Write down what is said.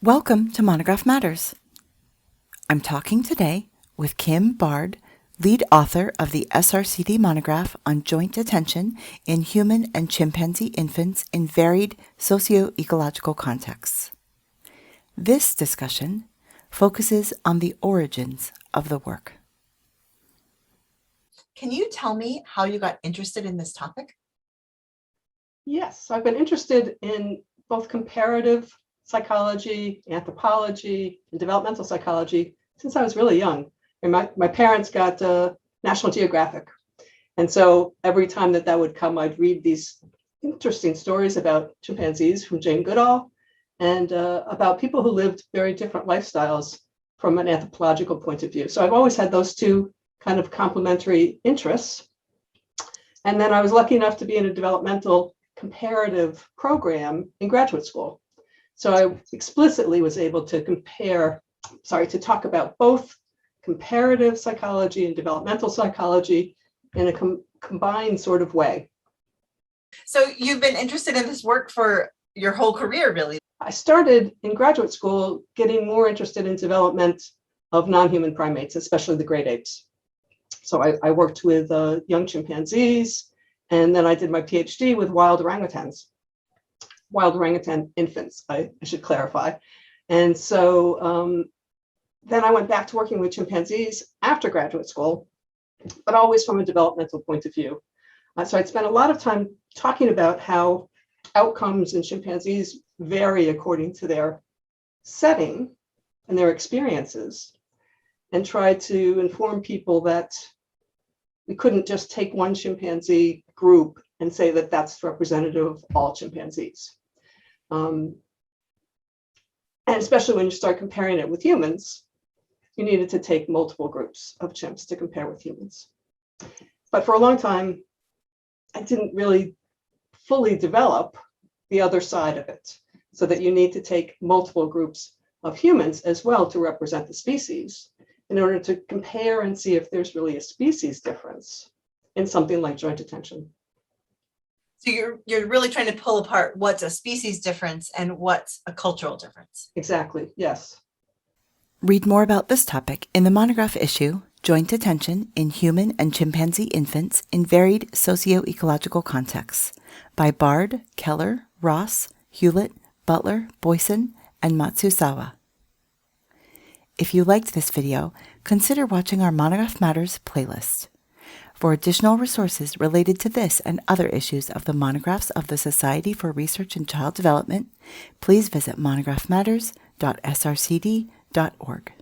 Welcome to Monograph Matters. I'm talking today with Kim.bard, lead author of the SRCD Monograph on joint attention in human and chimpanzee infants in varied socio-ecological contexts. This discussion focuses on the origins of the work. Can you tell me how you got interested in this topic? Yes, I've been interested in both comparative psychology, anthropology, and developmental psychology since I was really young. And my parents got National Geographic. And so every time that would come, I'd read these interesting stories about chimpanzees from Jane Goodall and about people who lived very different lifestyles from an anthropological point of view. So I've always had those two kind of complementary interests. And then I was lucky enough to be in a developmental comparative program in graduate school. So I explicitly was able to talk about both comparative psychology and developmental psychology in a combined sort of way. So you've been interested in this work for your whole career, really? I started in graduate school getting more interested in development of non-human primates, especially the great apes. So I worked with young chimpanzees, and then I did my PhD with wild orangutan infants, I should clarify. And so then I went back to working with chimpanzees after graduate school, but always from a developmental point of view. So I'd spent a lot of time talking about how outcomes in chimpanzees vary according to their setting and their experiences, and try to inform people that we couldn't just take one chimpanzee group and say that that's representative of all chimpanzees. And especially when you start comparing it with humans, you needed to take multiple groups of chimps to compare with humans. But for a long time, I didn't really fully develop the other side of it, so that you need to take multiple groups of humans as well to represent the species in order to compare and see if there's really a species difference in something like joint attention. So you're really trying to pull apart what's a species difference and what's a cultural difference. Exactly, yes. Read more about this topic in the Monograph issue, Joint Attention in Human and Chimpanzee Infants in Varied Socio-Ecological Contexts, by Bard, Keller, Ross, Hewlett, Butler, Boyson, and Matsusawa. If you liked this video, consider watching our Monograph Matters playlist. For additional resources related to this and other issues of the monographs of the Society for Research in Child Development, please visit monographmatters.srcd.org.